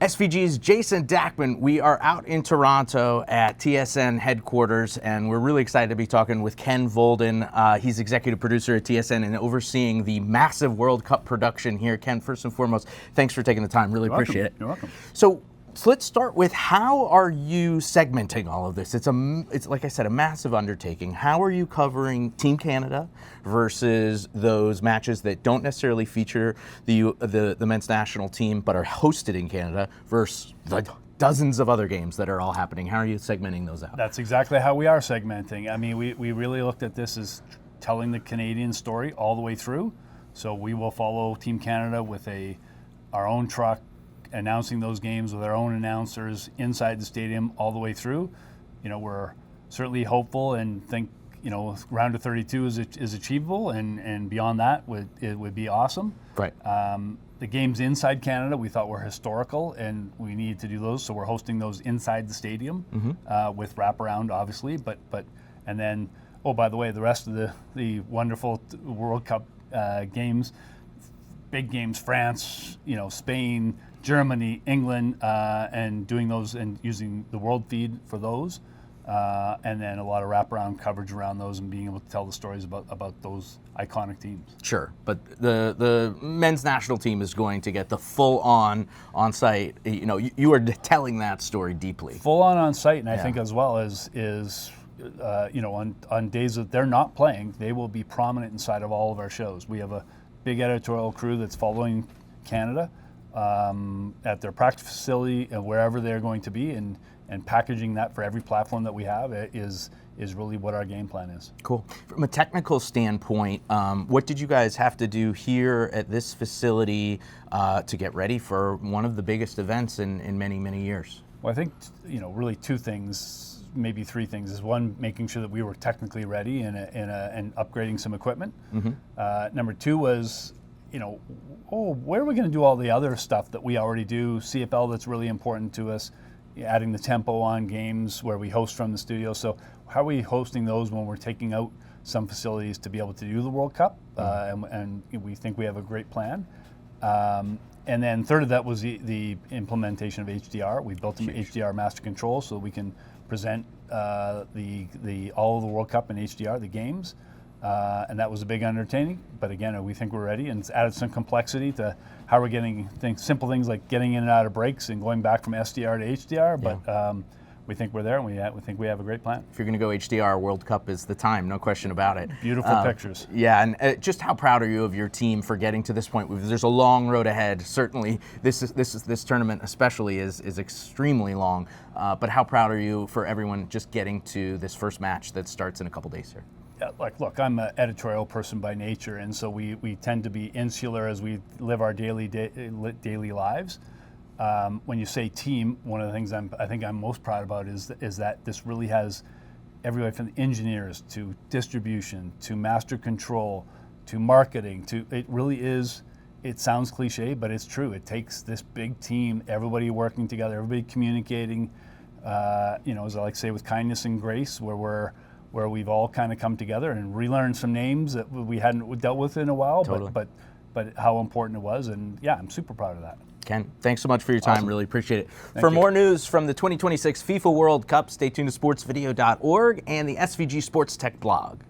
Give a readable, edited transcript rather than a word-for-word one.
SVG's Jason Dackman. We are out in Toronto at TSN headquarters, and we're really excited to be talking with Ken Volden. He's executive producer at TSN and overseeing the massive World Cup production here. Ken, first and foremost, thanks for taking the time. Really appreciate it. You're welcome. So let's start with, how are you segmenting all of this? It's like I said, a massive undertaking. How are you covering Team Canada versus those matches that don't necessarily feature the men's national team but are hosted in Canada versus the dozens of other games that are all happening? How are you segmenting those out? That's exactly how we are segmenting. I mean, we really looked at this as telling the Canadian story all the way through. So we will follow Team Canada with our own truck, announcing those games with our own announcers inside the stadium all the way through. You know, we're certainly hopeful and think, you know, round of 32 is achievable, and beyond that it would be awesome. Right. The games inside Canada we thought were historical, and we needed to do those, so we're hosting those inside the stadium with wraparound, obviously. But and then, oh, by the way, the rest of the wonderful World Cup games, big games, France, you know, Spain, Germany, England, and doing those and using the world feed for those, and then a lot of wraparound coverage around those and being able to tell the stories about those iconic teams. Sure, but the men's national team is going to get the full on-site. You know, you are telling that story deeply. Full on-site, and I think as well as you know, on days that they're not playing, they will be prominent inside of all of our shows. We have a big editorial crew that's following Canada at their practice facility and wherever they're going to be, and packaging that for every platform that we have is really what our game plan is. Cool. From a technical standpoint, what did you guys have to do here at this facility to get ready for one of the biggest events in many, many years? Well, I think, you know, really two things, maybe three things. Is one, making sure that we were technically ready and upgrading some equipment. Number two was, you know, where are we going to do all the other stuff that we already do? CFL, that's really important to us, adding the tempo on games where we host from the studio. So how are we hosting those when we're taking out some facilities to be able to do the World Cup? And we think we have a great plan. And then third of that was the implementation of HDR. We built an HDR master control so we can present all of the World Cup in HDR, the games. And that was a big undertaking, but again, we think we're ready, and it's added some complexity to how we're getting simple things like getting in and out of breaks and going back from SDR to HDR, but we think we're there, and we think we have a great plan. If you're going to go HDR, World Cup is the time, no question about it. Beautiful pictures. Yeah, and just how proud are you of your team for getting to this point? There's a long road ahead. Certainly, this tournament especially is extremely long, but how proud are you for everyone just getting to this first match that starts in a couple days here? Yeah, like, look, I'm an editorial person by nature, and so we tend to be insular as we live our daily lives. When you say team, one of the things I think I'm most proud about is that this really has everybody from the engineers to distribution to master control to marketing it really is. It sounds cliche, but it's true. It takes this big team, everybody working together, everybody communicating. You know, as I like to say, with kindness and grace, where we've all kind of come together and relearned some names that we hadn't dealt with in a while, totally. but how important it was, and yeah, I'm super proud of that. Ken, thanks so much for your time. Awesome. Really appreciate it. Thank for you. more news from the 2026 FIFA World Cup, stay tuned to sportsvideo.org and the SVG Sports Tech blog.